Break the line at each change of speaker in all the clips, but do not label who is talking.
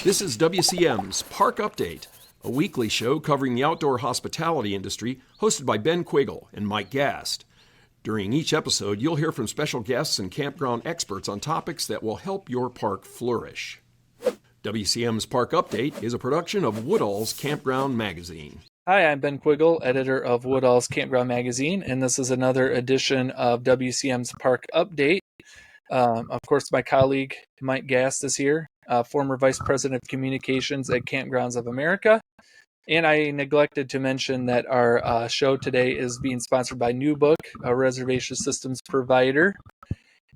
This is WCM's Park Update, a weekly show covering the outdoor hospitality industry, hosted by Ben Quiggle and Mike Gast. During each episode, you'll hear from special guests and campground experts on topics that will help your park flourish. WCM's Park Update is a production of Woodall's Campground Magazine.
Hi, I'm Ben Quiggle, editor of Woodall's Campground Magazine, and this is another edition of WCM's Park Update. Of course, my colleague Mike Gast is here, former Vice President of Communications at Campgrounds of America. And I neglected to mention that our show today is being sponsored by New Book, a reservation systems provider.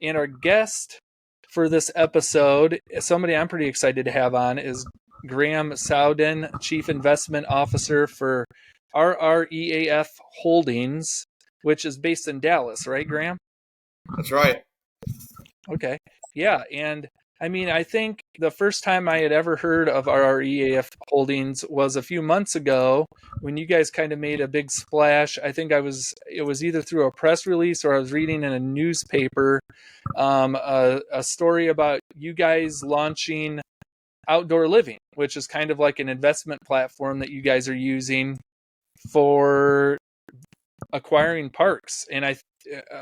And our guest for this episode, somebody I'm pretty excited to have on, is Graham Sowden, Chief Investment Officer for RREAF Holdings, which is based in Dallas, right, Graham?
That's right.
Okay. Yeah. And I mean, I think the first time I had ever heard of RREAF Holdings was a few months ago when you guys kind of made a big splash. I think it was either through a press release or I was reading in a newspaper a story about you guys launching Outdoor Living, which is kind of like an investment platform that you guys are using for acquiring parks, and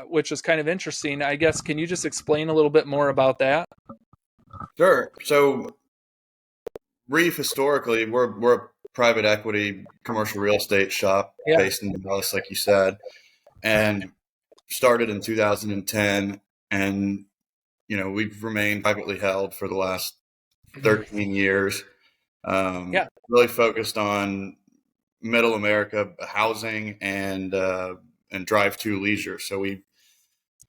which is kind of interesting. I guess, can you just explain a little bit more about that?
Sure. So RREAF, historically, we're a private equity commercial real estate shop based in Dallas, like you said, and started in 2010. And, we've remained privately held for the last 13 years. Really focused on middle America housing and drive-to leisure. So we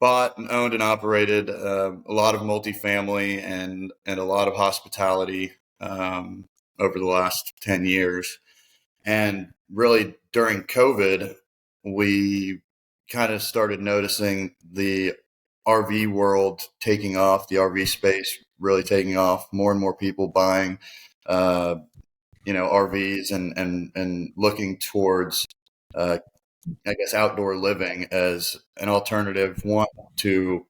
bought and owned and operated a lot of multifamily and a lot of hospitality over the last 10 years. And really during COVID, we kind of started noticing the RV world taking off, the RV space really taking off, more and more people buying RVs and looking towards outdoor living as an alternative, one, to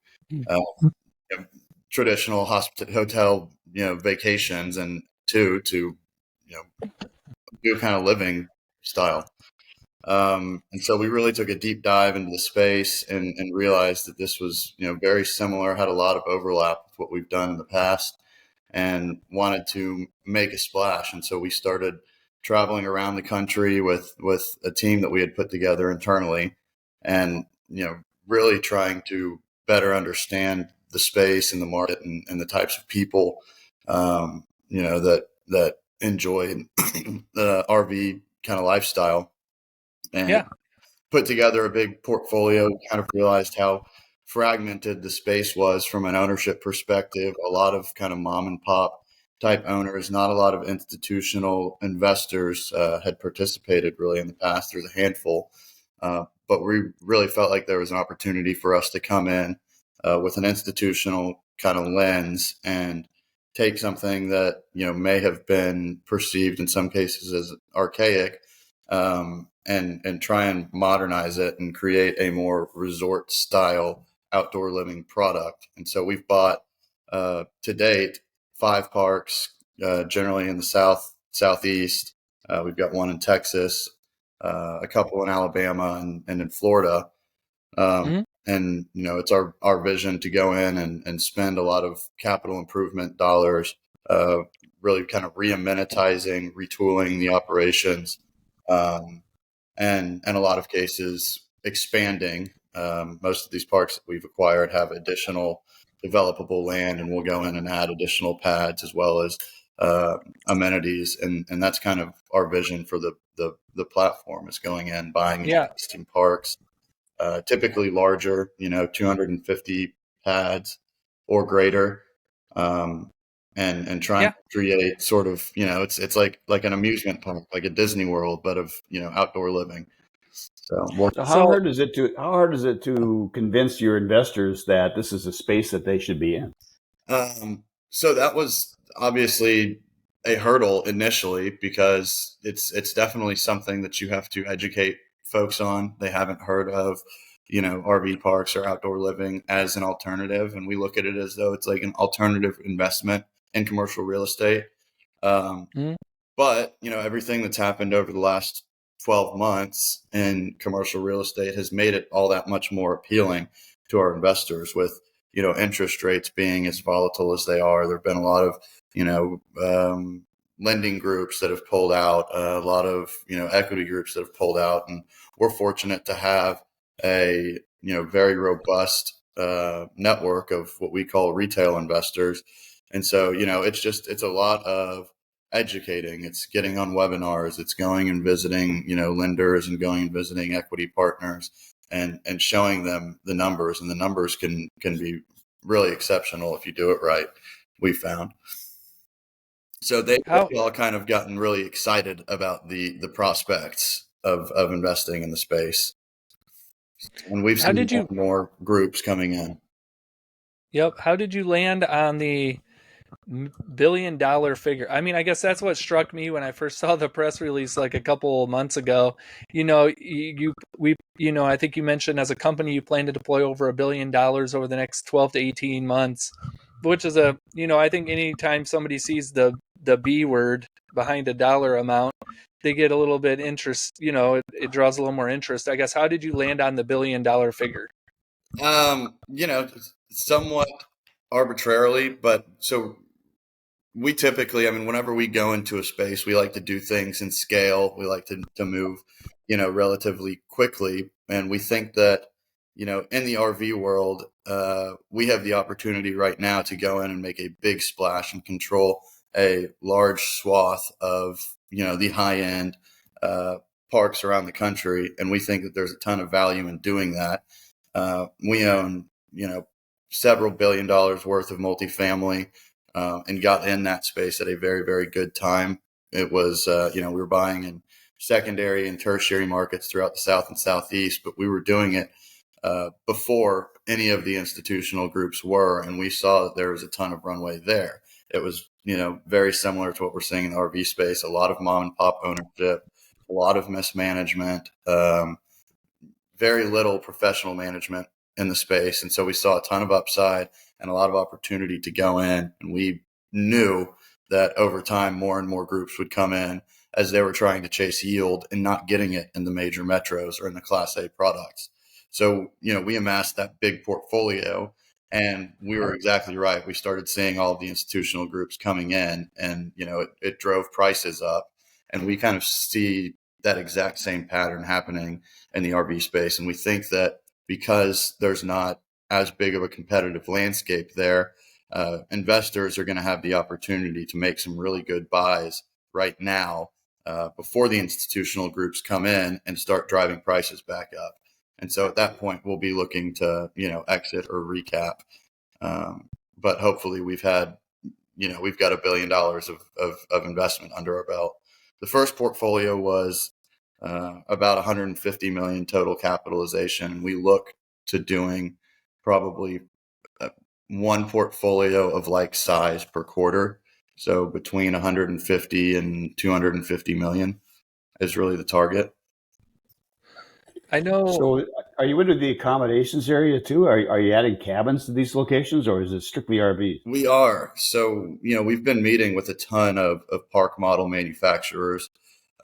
traditional hotel vacations, and two, to new kind of living style. And so we really took a deep dive into the space and realized that this was very similar, had a lot of overlap with what we've done in the past, and wanted to make a splash. And so we started traveling around the country with a team that we had put together internally, and really trying to better understand the space and the market and the types of people that enjoy the RV kind of lifestyle, and put together a big portfolio. Kind of realized how fragmented the space was from an ownership perspective. A lot of kind of mom and pop type owners, not a lot of institutional investors had participated really in the past. There's a handful, but we really felt like there was an opportunity for us to come in with an institutional kind of lens and take something that may have been perceived in some cases as archaic, and try and modernize it and create a more resort style outdoor living product. And so we've bought to date 5 parks, generally in the southeast. We've got one in Texas, a couple in Alabama, and in Florida. And it's our vision to go in and spend a lot of capital improvement dollars, really kind of re-amenitizing, retooling the operations, and in a lot of cases expanding. Most of these parks that we've acquired have additional developable land, and we'll go in and add additional pads as well as amenities, and that's kind of our vision for the platform, is going in, buying existing parks, typically larger, 250 pads or greater, and trying to create sort of, it's like an amusement park, like a Disney World, but of outdoor living.
So how hard is it to convince your investors that this is a space that they should be in?
So that was obviously a hurdle initially, because it's definitely something that you have to educate folks on. They haven't heard of, RV parks or outdoor living as an alternative. And we look at it as though it's like an alternative investment in commercial real estate. But, everything that's happened over the last 12 months in commercial real estate has made it all that much more appealing to our investors with, interest rates being as volatile as they are. There have been a lot of, lending groups that have pulled out, a lot of, equity groups that have pulled out. And we're fortunate to have a, very robust network of what we call retail investors. And so, it's a lot of educating. It's getting on webinars. It's going and visiting, lenders and going and visiting equity partners and showing them the numbers. And the numbers can be really exceptional if you do it right, we found. So they've all kind of gotten really excited about the prospects of investing in the space. And we've seen more groups coming in.
Yep. How did you land on the $1 billion figure? I mean, I guess that's what struck me when I first saw the press release like a couple months ago. I think you mentioned as a company you plan to deploy over $1 billion over the next 12 to 18 months, which is I think anytime somebody sees the B word behind a dollar amount, they get a little bit interest, it draws a little more interest. I guess, how did you land on the $1 billion figure?
Somewhat arbitrarily, but so we typically, whenever we go into a space, we like to do things in scale. We like to move, relatively quickly. And we think that, in the RV world, we have the opportunity right now to go in and make a big splash and control a large swath of, the high end parks around the country. And we think that there's a ton of value in doing that. We own, several $1 billion worth of multifamily and got in that space at a very, very good time. It was, we were buying in secondary and tertiary markets throughout the South and Southeast, but we were doing it before any of the institutional groups were, and we saw that there was a ton of runway there. It was, very similar to what we're seeing in the RV space, a lot of mom and pop ownership, a lot of mismanagement, very little professional management in the space. And so we saw a ton of upside and a lot of opportunity to go in. And we knew that over time, more and more groups would come in as they were trying to chase yield and not getting it in the major metros or in the Class A products. So, we amassed that big portfolio, and we were exactly right. We started seeing all of the institutional groups coming in, and, it drove prices up. And we kind of see that exact same pattern happening in the RV space. And we think that because there's not as big of a competitive landscape there, investors are going to have the opportunity to make some really good buys right now before the institutional groups come in and start driving prices back up. And so at that point, we'll be looking to, exit or recap. But hopefully we've got $1 billion of investment under our belt. The first portfolio was about 150 million total capitalization. We look to doing probably one portfolio of like size per quarter. So between 150 and 250 million is really the target.
I know.
So are you into the accommodations area too? Are you adding cabins to these locations, or is it strictly RV?
We are. So, we've been meeting with a ton of park model manufacturers.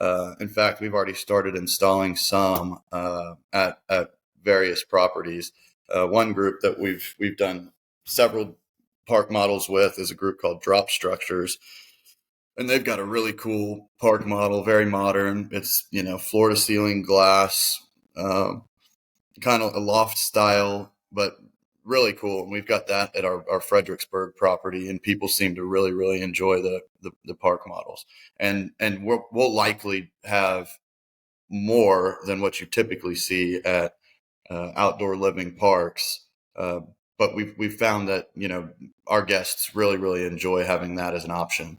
In fact, we've already started installing some at various properties. One group that we've done several park models with is a group called Drop Structures. And they've got a really cool park model, very modern. It's, floor to ceiling glass, kind of a loft style, but really cool. And we've got that at our Fredericksburg property, and people seem to really, really enjoy the park models. And we'll likely have more than what you typically see at outdoor living parks. But we've found that, our guests really, really enjoy having that as an option.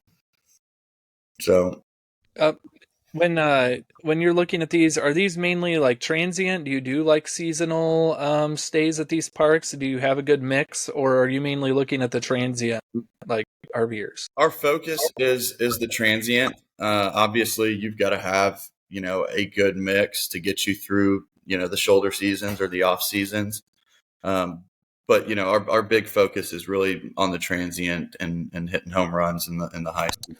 So
when you're looking at these, are these mainly like transient? Do you do like seasonal stays at these parks? Do you have a good mix, or are you mainly looking at the transient like RVers?
Our focus is the transient. Obviously, you've got to have a good mix to get you through the shoulder seasons or the off seasons. But our big focus is really on the transient and hitting home runs in the high seasons.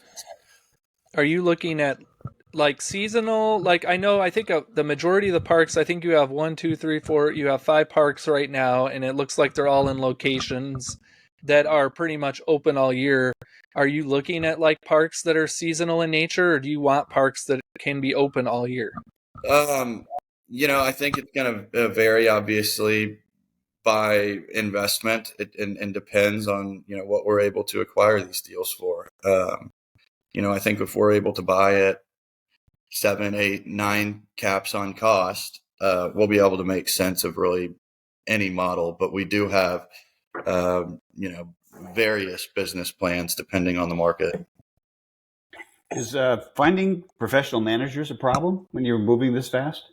Are you looking at like seasonal? Like I think of the majority of the parks, I think you have 1, 2, 3, 4, you have 5 parks right now, and it looks like they're all in locations that are pretty much open all year. Are you looking at like parks that are seasonal in nature, or do you want parks that can be open all year?
I think it's going to vary obviously by investment. And depends on, what we're able to acquire these deals for. I think if we're able to buy it 7, 8, 9 caps on cost, we'll be able to make sense of really any model. But we do have, various business plans depending on the market.
Is finding professional managers a problem when you're moving this fast?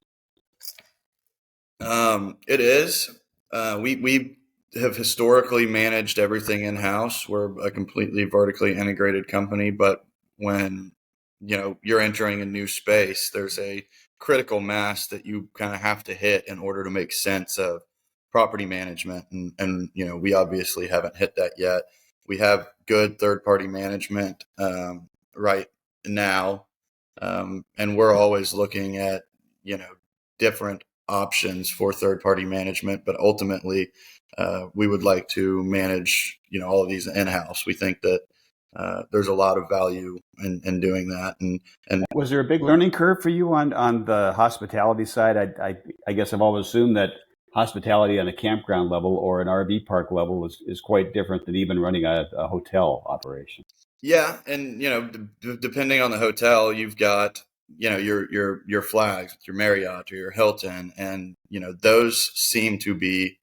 It is. We have historically managed everything in-house. We're a completely vertically integrated company, but when you're entering a new space, there's a critical mass that you kind of have to hit in order to make sense of property management. And we obviously haven't hit that yet. We have good third-party management right now, and we're always looking at different options for third-party management, but ultimately we would like to manage all of these in-house. We think that there's a lot of value in doing that. And
was there a big learning curve for you on the hospitality side? I guess I've always assumed that hospitality on a campground level or an RV park level is quite different than even running a hotel operation.
Yeah, and depending on the hotel, you've got your flags, your Marriott or your Hilton, and those seem to be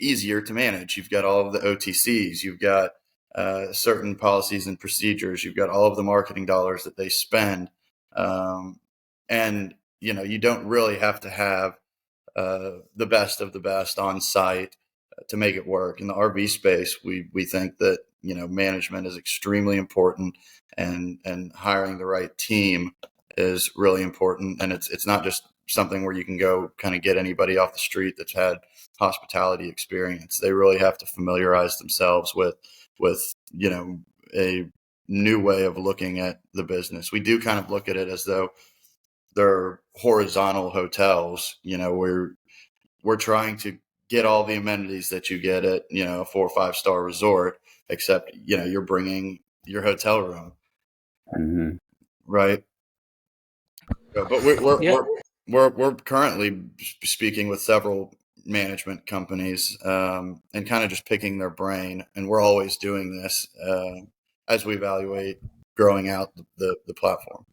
easier to manage. You've got all of the OTCs, you've got certain policies and procedures, you've got all of the marketing dollars that they spend, and you don't really have to have the best of the best on site to make it work. In the RV space, we think that management is extremely important, and hiring the right team is really important. And it's not just something where you can go kind of get anybody off the street that's had hospitality experience. They really have to familiarize themselves with a new way of looking at the business. We do kind of look at it as though they're horizontal hotels. We're trying to get all the amenities that you get at a 4 or 5 star resort, except you're bringing your hotel room, right? But we're currently speaking with several management companies and kind of just picking their brain, and we're always doing this as we evaluate growing out the platform.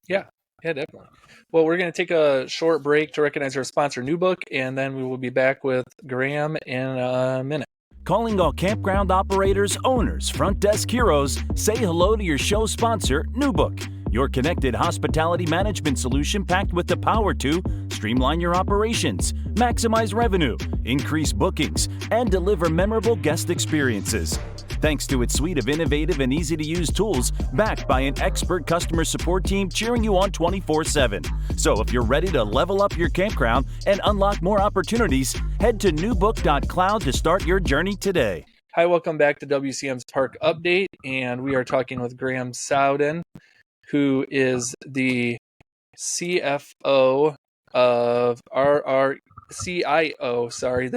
Yeah, definitely. Well, we're going to take a short break to recognize our sponsor, New Book, and then we will be back with Graham in a minute.
Calling all campground operators, owners, front desk heroes, say hello to your show sponsor, New Book, your connected hospitality management solution packed with the power to streamline your operations, maximize revenue, increase bookings, and deliver memorable guest experiences. Thanks to its suite of innovative and easy-to-use tools, backed by an expert customer support team cheering you on 24/7. So if you're ready to level up your campground and unlock more opportunities, head to newbook.cloud to start your journey today.
Hi, welcome back to WCM's Park Update, and we are talking with Graham Sowden, who is the CFO of the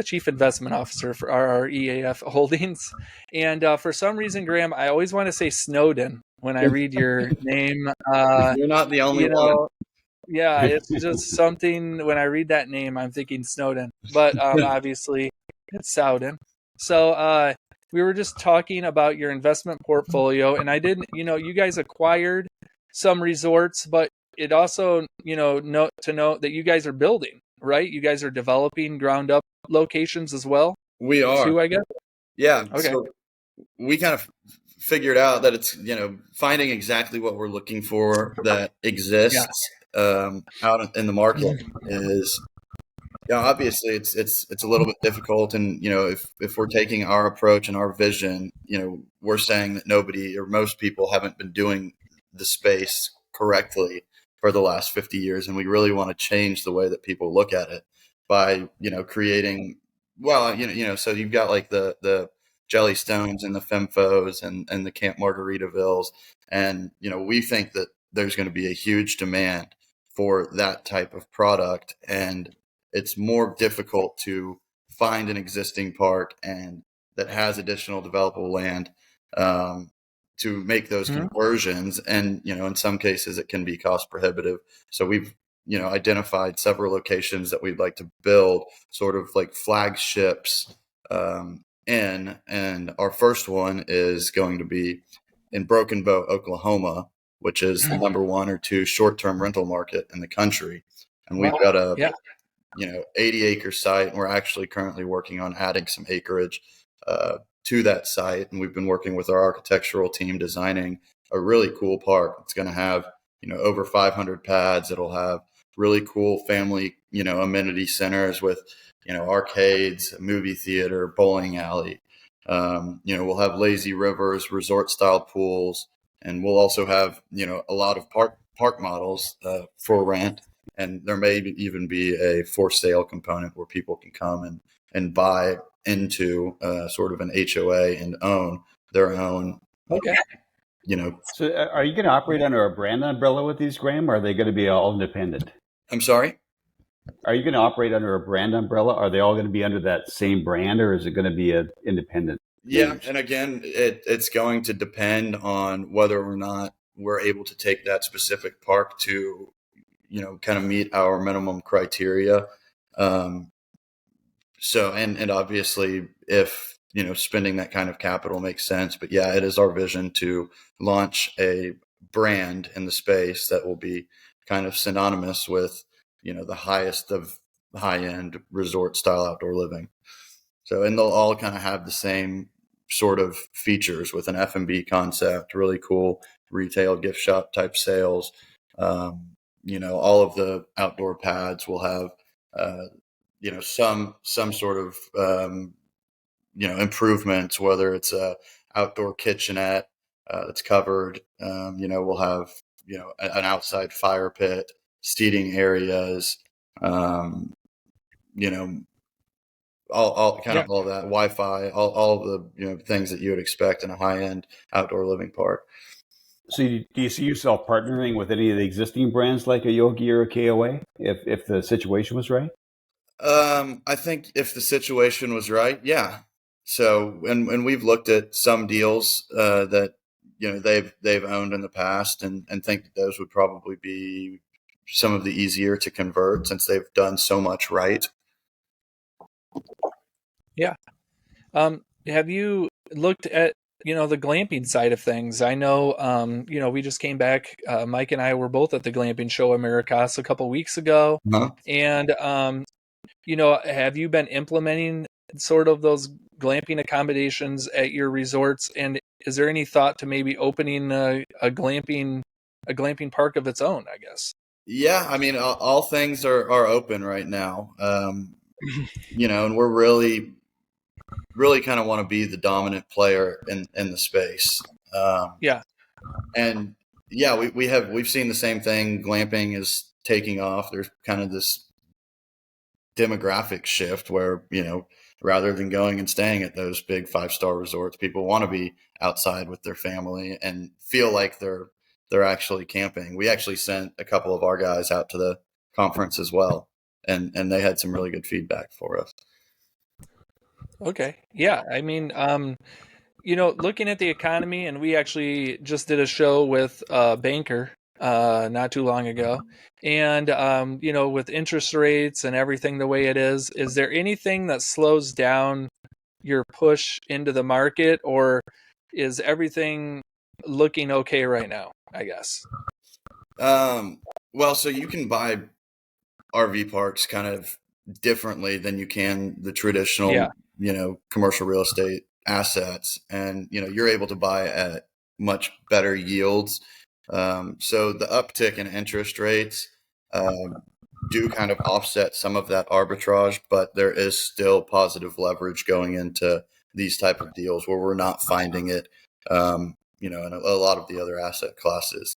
Chief Investment Officer for RREAF Holdings. And for some reason, Graham, I always want to say Snowden when I read your name.
You're not the only one.
Yeah, it's just something, when I read that name, I'm thinking Snowden. But obviously, it's Sowden. So we were just talking about your investment portfolio, and I didn't, you guys acquired some resorts, but it also, note that you guys are building, right? You guys are developing ground up locations as well.
We are
too, I guess.
Yeah.
Okay.
So we kind of figured out that it's finding exactly what we're looking for that exists out in the market is obviously it's a little bit difficult. And if we're taking our approach and our vision, we're saying that nobody or most people haven't been doing the space correctly for the last 50 years. And we really want to change the way that people look at it by, creating, so you've got like the Jellystones and the Femfos and the Camp Margaritavilles. And, we think that there's going to be a huge demand for that type of product. And it's more difficult to find an existing park and that has additional developable land to make those conversions. And, in some cases it can be cost prohibitive. So we've, identified several locations that we'd like to build sort of like flagships and our first one is going to be in Broken Bow, Oklahoma, which is the number 1 or 2 short-term rental market in the country. And we've got a 80-acre site, and we're actually currently working on adding some acreage to that site. And we've been working with our architectural team designing a really cool park. It's going to have, over 500 pads. It'll have really cool family, amenity centers with, arcades, a movie theater, bowling alley. We'll have lazy rivers, resort style pools, and we'll also have, a lot of park models for rent. And there may even be a for sale component where people can come and buy into sort of an HOA and own their own.
Okay.
So are you going to operate under a brand umbrella with these, Graham, or are they going to be all independent?
I'm sorry?
Are you going to operate under a brand umbrella? Are they all going to be under that same brand, or is it going to be an independent?
Yeah. And again, it's going to depend on whether or not we're able to take that specific park to, kind of meet our minimum criteria. So, and obviously if, spending that kind of capital makes sense, but yeah, it is our vision to launch a brand in the space that will be kind of synonymous with, the highest of high-end resort style outdoor living. So, and they'll all kind of have the same sort of features with an F&B concept, really cool retail gift shop type sales. All of the outdoor pads will have, some sort of, improvements, whether it's a outdoor kitchenette that's covered. We'll have, an outside fire pit, seating areas, all of that, Wi-Fi, all of the, things that you would expect in a high-end outdoor living park.
So do you see yourself partnering with any of the existing brands like a Yogi or a KOA if the situation was right?
I think if the situation was right, yeah. So, and we've looked at some deals that, they've owned in the past and think that those would probably be some of the easier to convert since they've done so much right.
Yeah. Have you looked at, the glamping side of things? I know, we just came back. Mike and I were both at the glamping show at Maracas a couple weeks ago.
Uh-huh.
And, have you been implementing sort of those glamping accommodations at your resorts? And is there any thought to maybe opening a glamping park of its own, I guess?
Yeah. I mean, all things are open right now. And we're really kind of want to be the dominant player in the space.
Yeah.
And yeah, we've seen the same thing. Glamping is taking off. There's kind of this demographic shift where, rather than going and staying at those big 5-star resorts, people want to be outside with their family and feel like they're actually camping. We actually sent a couple of our guys out to the conference as well, and they had some really good feedback for us.
Okay. Yeah. I mean, looking at the economy, and we actually just did a show with a banker not too long ago. And, with interest rates and everything the way it is there anything that slows down your push into the market, or is everything looking okay right now, I guess?
Well, so you can buy RV parks kind of differently than you can the traditional, commercial real estate assets. And, you're able to buy at much better yields. So the uptick in interest rates do kind of offset some of that arbitrage, but there is still positive leverage going into these type of deals where we're not finding it, in a lot of the other asset classes.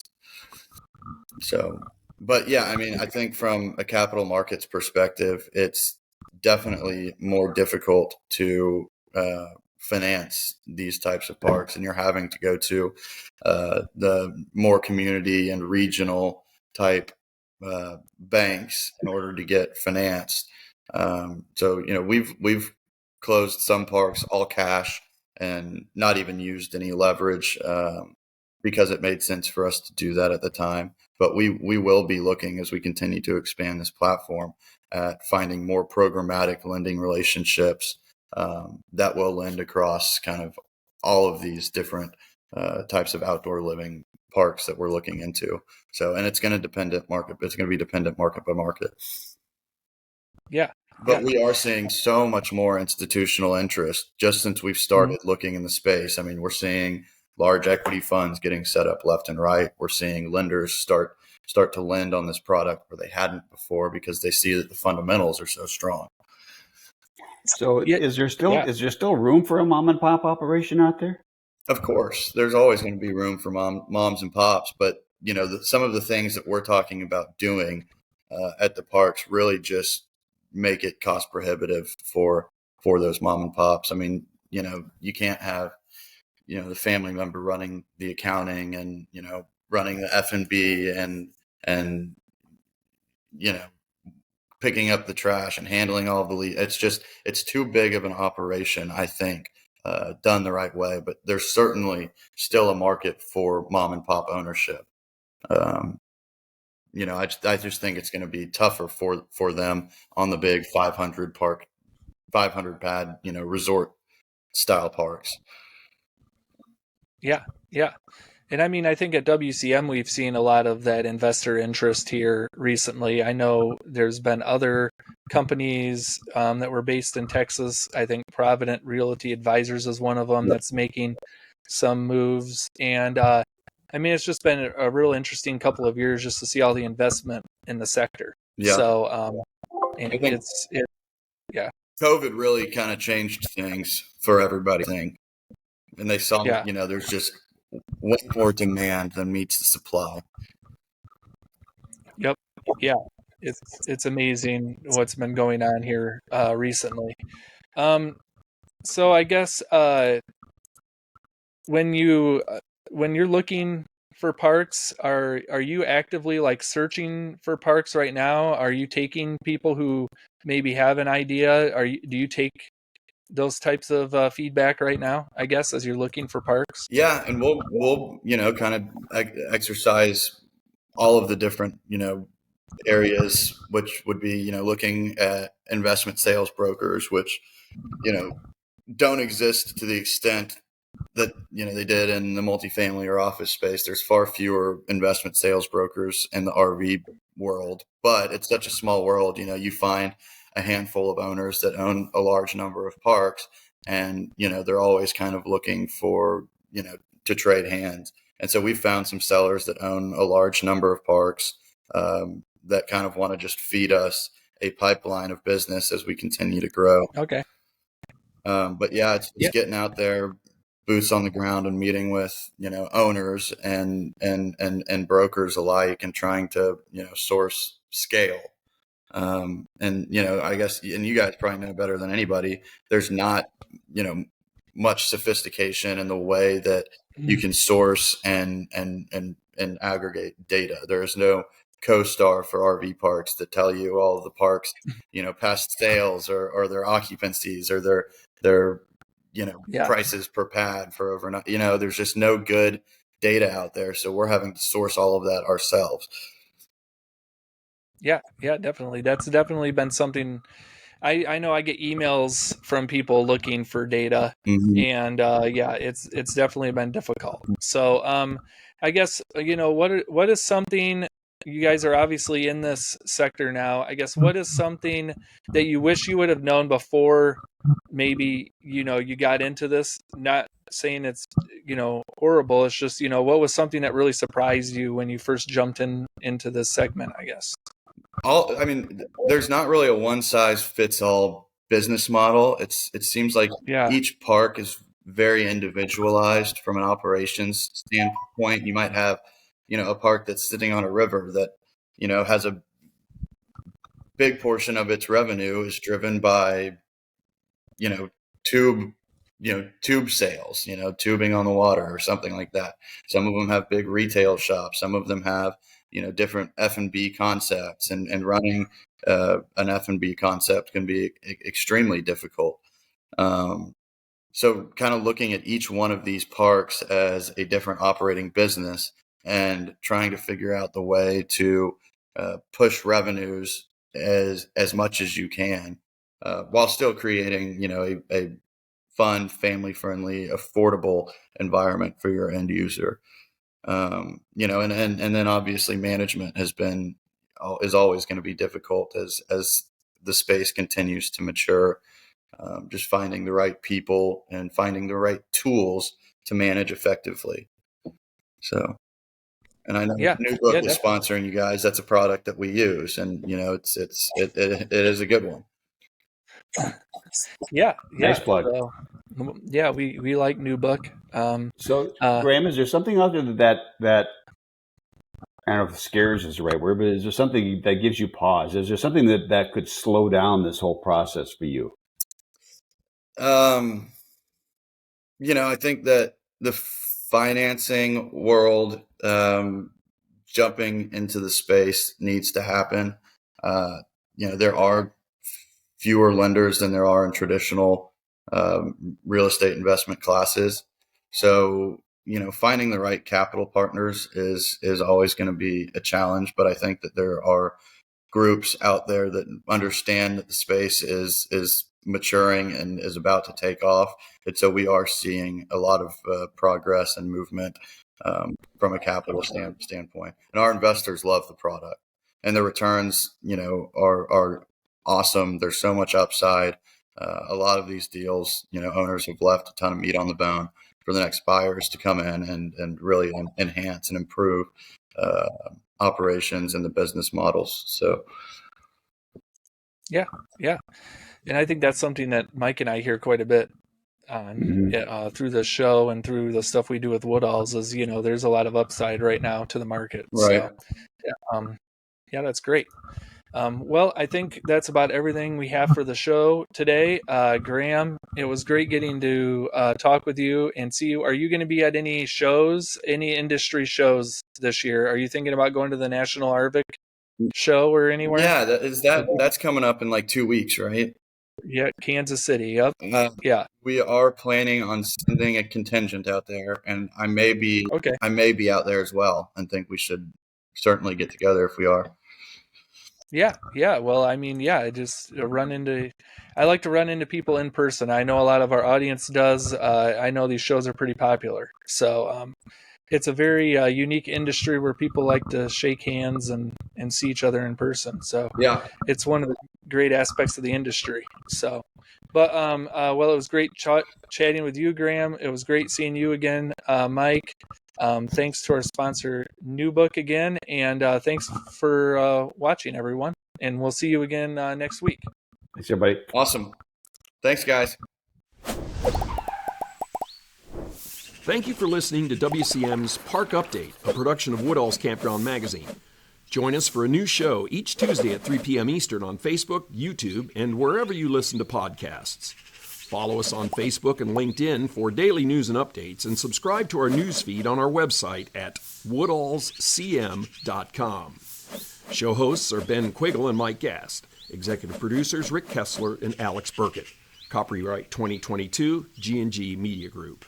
So, but yeah, I mean, I think from a capital markets perspective, it's definitely more difficult to finance these types of parks, and you're having to go to the more community and regional type banks in order to get financed. So we've closed some parks all cash and not even used any leverage because it made sense for us to do that at the time. But we will be looking, as we continue to expand this platform, at finding more programmatic lending relationships that will lend across kind of all of these different types of outdoor living parks that we're looking into. So, and it's going to dependent market. It's going to be dependent market by market.
Yeah.
But we are seeing so much more institutional interest just since we've started looking in the space. I mean, we're seeing large equity funds getting set up left and right. We're seeing lenders start to lend on this product where they hadn't before because they see that the fundamentals are so strong.
So is there still room for a mom and pop operation out there?
Of course, there's always going to be room for moms and pops, but some of the things that we're talking about doing at the parks really just make it cost prohibitive for those mom and pops. I mean, you can't have the family member running the accounting and running the F&B and picking up the trash and handling all of the it's too big of an operation, I think, done the right way. But there's certainly still a market for mom and pop ownership. I just think it's going to be tougher for them on the big 500 pad, resort style parks.
Yeah. And I mean, I think at WCM, we've seen a lot of that investor interest here recently. I know there's been other companies that were based in Texas. I think Provident Realty Advisors is one of them that's making some moves. And I mean, it's just been a real interesting couple of years just to see all the investment in the sector.
Yeah.
So and
I think COVID really kind of changed things for everybody, I think. And they saw, there's just way more demand than meets the supply.
Yep. Yeah. It's amazing what's been going on here recently. So I guess when you're looking for parks, are you actively like searching for parks right now? Are you taking people who maybe have an idea? Do you take those types of feedback right now, I guess, as you're looking for parks?
Yeah, and we'll kind of exercise all of the different areas, which would be looking at investment sales brokers, which don't exist to the extent that they did in the multifamily or office space. There's far fewer investment sales brokers in the RV world, but it's such a small world. You find a handful of owners that own a large number of parks, and they're always kind of looking for to trade hands. And so we found some sellers that own a large number of parks that kind of want to just feed us a pipeline of business as we continue to grow.
Okay.
But yeah, it's getting out there, boots on the ground, and meeting with owners and brokers alike, and trying to source scale. And I guess, and you guys probably know better than anybody, there's not much sophistication in the way that you can source and aggregate data. There's no CoStar for RV parks that tell you all of the parks past sales or their occupancies or their prices per pad for overnight. There's just no good data out there, so we're having to source all of that ourselves.
Yeah, definitely. That's definitely been something. I know I get emails from people looking for data, and it's definitely been difficult. So I guess what is something, you guys are obviously in this sector now. I guess what is something that you wish you would have known before maybe you got into this? Not saying it's horrible. It's just what was something that really surprised you when you first jumped into this segment, I guess.
There's not really a one size fits all business model. It seems like each park is very individualized from an operations standpoint. You might have, a park that's sitting on a river that, has a big portion of its revenue is driven by, tube, tube sales, tubing on the water or something like that. Some of them have big retail shops. Some of them have, different F&B concepts, and running an F&B concept can be extremely difficult. So kind of looking at each one of these parks as a different operating business and trying to figure out the way to push revenues as much as you can, while still creating, a fun, family-friendly, affordable environment for your end user. And then obviously management is always going to be difficult as the space continues to mature. Just finding the right people and finding the right tools to manage effectively. So, and I know New Book is sponsoring you guys. That's a product that we use, and it is a good one.
Yeah.
Nice plug.
We like New Book.
So, Graham, is there something out there that I don't know if scares is the right word, but is there something that gives you pause? Is there something that could slow down this whole process for you?
I think that the financing world jumping into the space needs to happen. There are fewer lenders than there are in traditional real estate investment classes. So, finding the right capital partners is always going to be a challenge. But I think that there are groups out there that understand that the space is maturing and is about to take off. And so we are seeing a lot of progress and movement from a capital standpoint. And our investors love the product, and the returns, are awesome. There's so much upside. A lot of these deals, owners have left a ton of meat on the bone for the next buyers to come in and really enhance and improve operations and the business models. So,
yeah. And I think that's something that Mike and I hear quite a bit on through the show and through the stuff we do with Woodalls is, there's a lot of upside right now to the market.
Right.
So, that's great. Well, I think that's about everything we have for the show today. Graham, it was great getting to talk with you and see you. Are you going to be at any shows, any industry shows this year? Are you thinking about going to the National RVIC show or anywhere?
Yeah, that's coming up in like 2 weeks, right?
Yeah, Kansas City. Yep.
We are planning on sending a contingent out there, and I may be out there as well, and think we should certainly get together if we are.
Yeah. Well, I mean, I just I like to run into people in person. I know a lot of our audience does. I know these shows are pretty popular. So it's a very unique industry where people like to shake hands and see each other in person. So it's one of the great aspects of the industry. So, but well, it was great chatting with you, Graham. It was great seeing you again, Mike. Thanks to our sponsor, New Book, again, and thanks for watching, everyone. And we'll see you again next week.
Thanks, everybody.
Awesome. Thanks, guys.
Thank you for listening to WCM's Park Update, a production of Woodall's Campground Magazine. Join us for a new show each Tuesday at 3 p.m. Eastern on Facebook, YouTube, and wherever you listen to podcasts. Follow us on Facebook and LinkedIn for daily news and updates, and subscribe to our news feed on our website at woodallscm.com. Show hosts are Ben Quiggle and Mike Gast. Executive producers Rick Kessler and Alex Burkett. Copyright 2022, G&G Media Group.